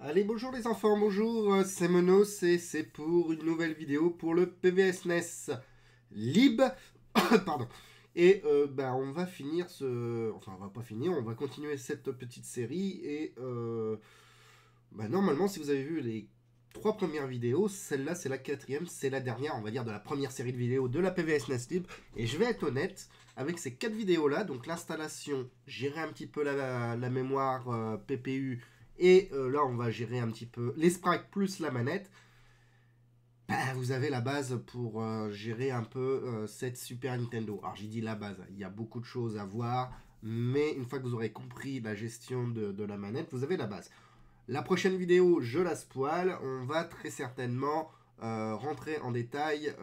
Allez, bonjour les enfants, bonjour, c'est Monos et c'est pour une nouvelle vidéo pour le PVS NES Lib. Pardon. Et on va finir ce... Enfin, on va pas finir, on va continuer cette petite série. Et normalement, si vous avez vu les 3 premières vidéos, celle-là c'est la 4e, c'est la dernière, on va dire, de la première série de vidéos de la PVS NES Lib. Et je vais être honnête, avec ces 4 vidéos-là, donc l'installation, gérer un petit peu la mémoire PPU, et là, on va gérer un petit peu les sprites plus la manette. Vous avez la base pour gérer un peu cette Super Nintendo. Alors, j'ai dit la base, il y a beaucoup de choses à voir, mais une fois que vous aurez compris la gestion de la manette, vous avez la base. La prochaine vidéo, je la spoil, on va très certainement rentrer en détail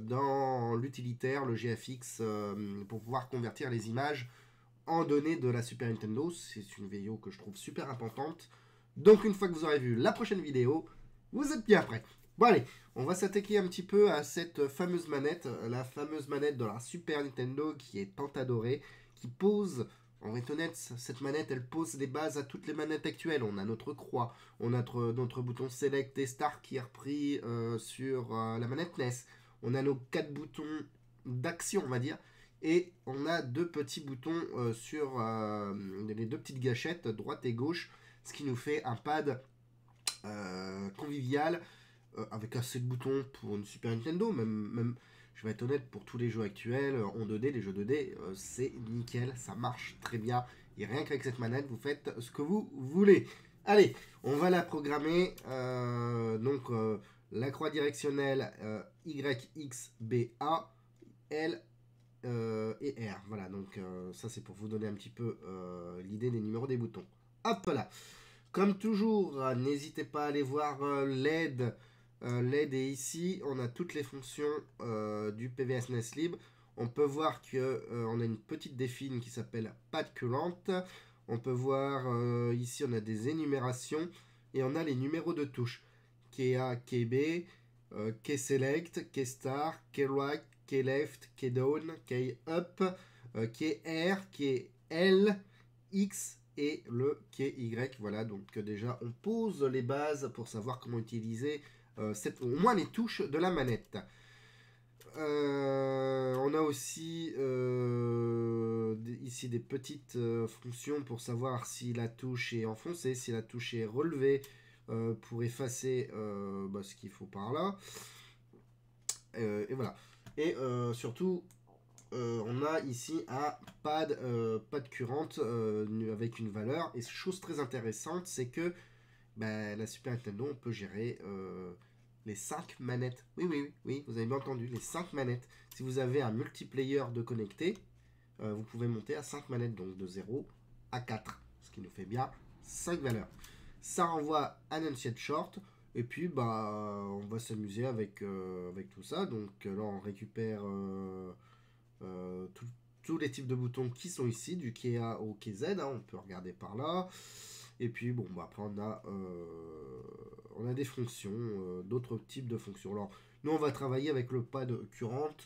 dans l'utilitaire, le GFX, pour pouvoir convertir les images en données de la Super Nintendo. C'est une vidéo que je trouve super importante. Donc une fois que vous aurez vu la prochaine vidéo, vous êtes bien prêts. Bon allez, on va s'attaquer un petit peu à cette fameuse manette, la fameuse manette de la Super Nintendo qui est tant adorée, qui pose, on va être honnête, cette manette elle pose les bases à toutes les manettes actuelles. On a notre croix, on a notre bouton Select et Start qui est repris sur la manette NES. On a nos 4 boutons d'action on va dire. Et on a 2 petits boutons sur les 2 petites gâchettes, droite et gauche, ce qui nous fait un pad convivial avec assez de boutons pour une Super Nintendo. Même, je vais être honnête, pour tous les jeux actuels, en 2D, les jeux 2D, c'est nickel, ça marche très bien. Et rien qu'avec cette manette, vous faites ce que vous voulez. Allez, on va la programmer. La croix directionnelle YXBA, L et R. Voilà, donc ça c'est pour vous donner un petit peu l'idée des numéros des boutons. Hop là. Comme toujours, n'hésitez pas à aller voir l'aide. L'aide est ici. On a toutes les fonctions du PVS NES Lib. On peut voir qu'on a une petite défine qui s'appelle pad current. On peut voir ici on a des énumérations et on a les numéros de touche. KA, KB, K-Select, K-Star, K-Right, K-Left, K-Down, K-Up, K-R, K-L, X et le KY. Voilà, donc déjà on pose les bases pour savoir comment utiliser au moins les touches de la manette. On a aussi ici des petites fonctions pour savoir si la touche est enfoncée, si la touche est relevée, pour effacer ce qu'il faut par là. Et voilà. Et surtout, on a ici un pad current avec une valeur. Et chose très intéressante, c'est que la Super Nintendo, on peut gérer les 5 manettes. Oui, vous avez bien entendu, les 5 manettes. Si vous avez un multiplayer de connecté, vous pouvez monter à 5 manettes, donc de 0 à 4. Ce qui nous fait bien 5 valeurs. Ça renvoie à Unciate Short. Et puis, on va s'amuser avec tout ça. Donc là, on récupère tous les types de boutons qui sont ici, du KA au KZ, on peut regarder par là. Et puis après on a des fonctions, d'autres types de fonctions. Alors nous on va travailler avec le pad current.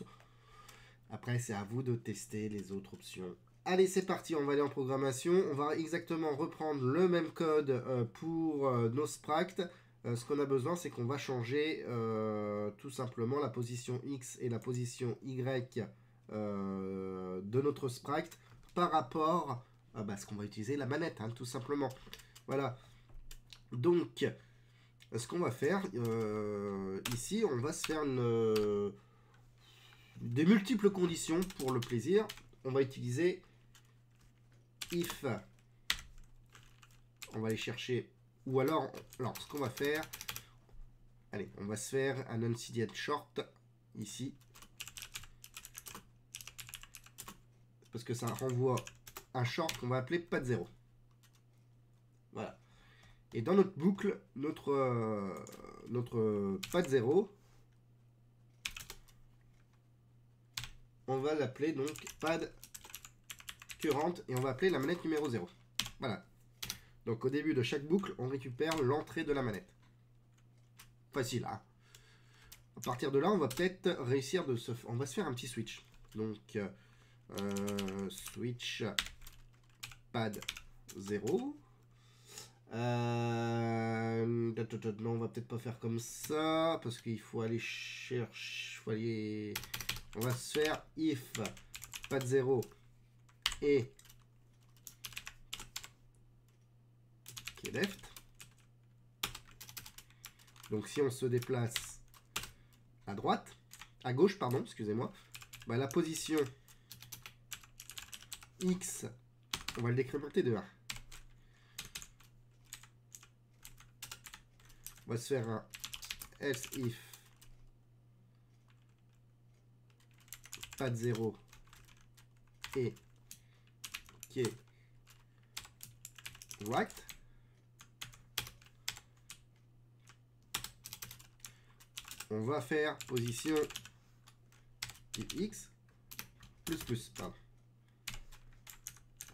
Après c'est à vous de tester les autres options. Allez c'est parti, on va aller en programmation. On va exactement reprendre le même code pour nos sprites. Ce qu'on a besoin c'est qu'on va changer tout simplement la position X et la position Y de notre sprite par rapport à ce qu'on va utiliser la manette, tout simplement. Voilà. Donc, ce qu'on va faire ici, on va se faire des multiples conditions pour le plaisir. On va utiliser if. On va aller chercher. Ou alors ce qu'on va faire. Allez, on va se faire un Unciate Short ici. Parce que ça renvoie un short qu'on va appeler pad 0. Voilà. Et dans notre boucle, notre pad 0, on va l'appeler donc pad current et on va appeler la manette numéro 0. Voilà. Donc au début de chaque boucle, on récupère l'entrée de la manette. Facile, hein. À partir de là, on va peut-être réussir on va se faire un petit switch. Donc switch pad 0. Non, on va peut-être pas faire comme ça parce qu'il faut aller chercher. On va se faire if pas de 0 et qui est left. Donc si on se déplace à droite, à gauche, pardon, excusez-moi, bah, la position X, on va le décrémenter de 1. On va se faire un else if pas de 0 et qui est right. On va faire position x plus, pardon.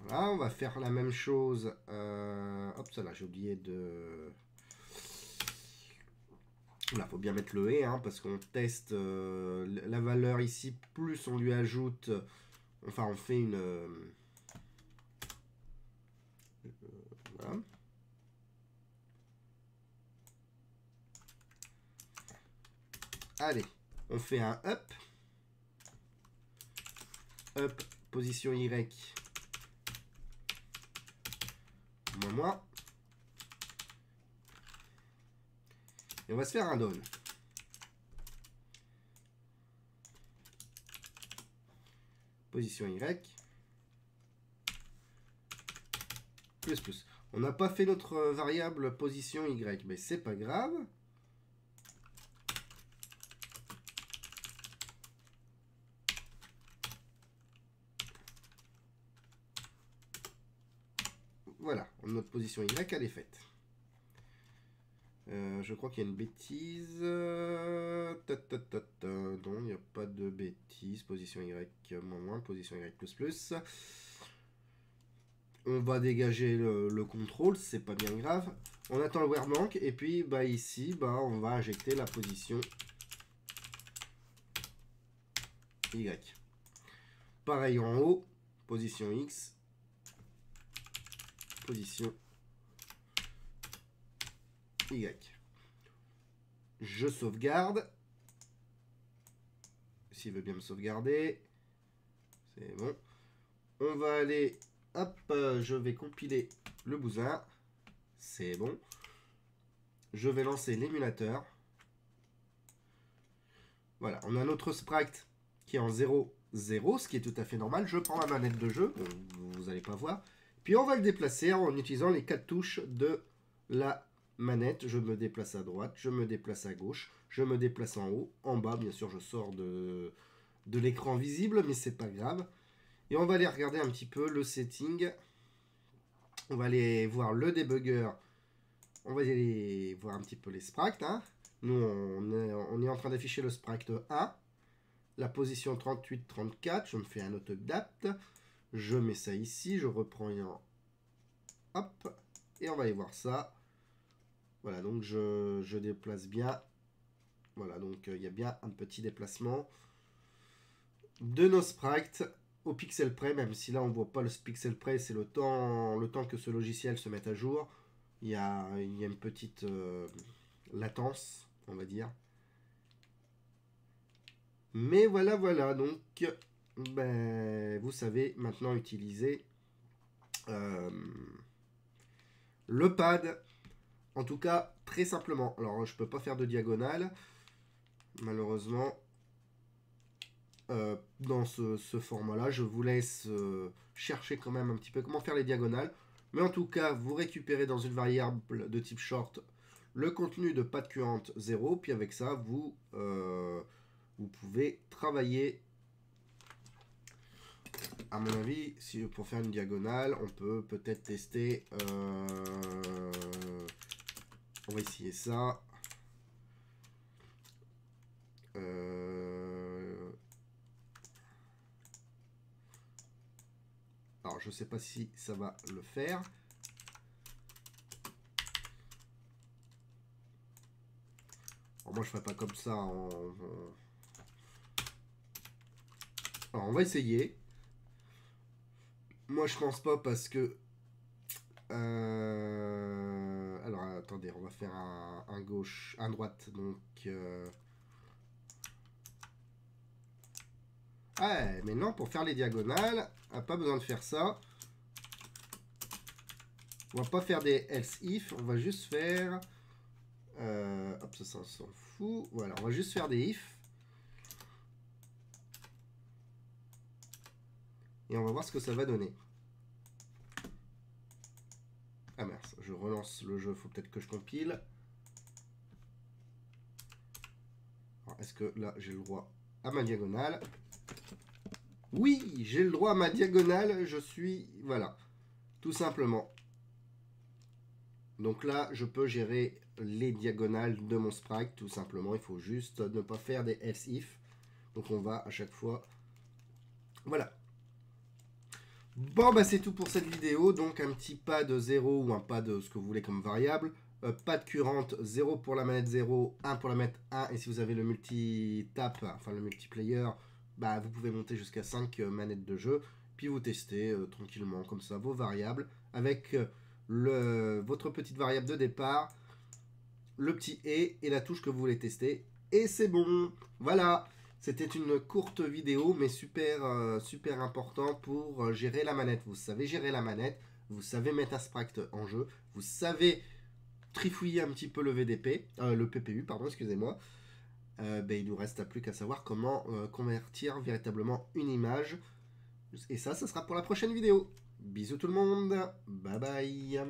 Voilà, on va faire la même chose. Hop, ça là, j'ai oublié de... Là, faut bien mettre le et, hein, parce qu'on teste la valeur ici, plus on lui ajoute... Enfin, on fait une... voilà. Allez, on fait un up. Up, position Y. Moins. Et on va se faire un down. Position Y. Plus. On n'a pas fait notre variable position Y, mais c'est pas grave. Voilà, notre position Y, elle est faite. Je crois qu'il y a une bêtise. Non, il n'y a pas de bêtise. Position Y moins, position Y plus. On va dégager le contrôle, c'est pas bien grave. On attend le where blank et puis bah, ici, bah, on va injecter la position Y. Pareil en haut, position X, position Y. Je sauvegarde. S'il veut bien me sauvegarder. C'est bon. On va aller... Hop, je vais compiler le bousin. C'est bon. Je vais lancer l'émulateur. Voilà, on a notre sprite qui est en 0, 0, ce qui est tout à fait normal. Je prends ma manette de jeu, bon, vous n'allez pas voir. Puis on va le déplacer en utilisant les 4 touches de la manette. Je me déplace à droite, je me déplace à gauche, je me déplace en haut, en bas. Bien sûr, je sors de l'écran visible, mais c'est pas grave. Et on va aller regarder un petit peu le setting. On va aller voir le debugger. On va aller voir un petit peu les sprites. Hein. Nous, on est en train d'afficher le sprite 1. La position 38-34. Je me fais un auto-adapt. Je mets ça ici. Je reprends un... Hop. Et on va aller voir ça. Voilà, donc je déplace bien. Voilà, donc il y a bien un petit déplacement de nos sprites au pixel près, même si là on voit pas le pixel près, c'est le temps que ce logiciel se mette à jour. Il y a une petite latence, on va dire. Mais voilà, donc ben, vous savez maintenant utiliser le pad, en tout cas très simplement. Alors je peux pas faire de diagonale, malheureusement. Dans ce format-là, je vous laisse chercher quand même un petit peu comment faire les diagonales. Mais en tout cas, vous récupérez dans une variable de type short le contenu de pad current 0. Puis avec ça, vous pouvez travailler. À mon avis, si pour faire une diagonale, on peut peut-être tester. On va essayer ça. Alors, je ne sais pas si ça va le faire. Alors, moi, je ne ferai pas comme ça. Alors, on va essayer. Moi, je pense pas parce que... attendez, on va faire un gauche, un droite, donc... Ouais, mais non, pour faire les diagonales, on n'a pas besoin de faire ça. On va pas faire des else if, on va juste faire... hop, ça on s'en fout. Voilà, on va juste faire des if. Et on va voir ce que ça va donner. Ah mince, je relance le jeu, faut peut-être que je compile. Est-ce que là, j'ai le droit à ma diagonale? Oui, j'ai le droit à ma diagonale, je suis... Voilà, tout simplement. Donc là, je peux gérer les diagonales de mon sprite, tout simplement. Il faut juste ne pas faire des else if. Donc on va à chaque fois... Voilà. Bon, bah c'est tout pour cette vidéo. Donc un petit pad 0 ou un pad ce que vous voulez comme variable. Pad current, 0 pour la manette 0, 1 pour la manette 1. Et si vous avez le multi-tap, enfin le multiplayer, bah vous pouvez monter jusqu'à 5 manettes de jeu. Puis vous testez tranquillement comme ça vos variables avec votre petite variable de départ, le petit et la touche que vous voulez tester. Et c'est bon. Voilà. C'était une courte vidéo, mais super, super important pour gérer la manette. Vous savez gérer la manette, vous savez mettre un sprite en jeu, vous savez trifouiller un petit peu le VDP, le PPU, pardon, excusez-moi. Ben, il nous reste plus qu'à savoir comment convertir véritablement une image. Et ça sera pour la prochaine vidéo. Bisous tout le monde. Bye bye.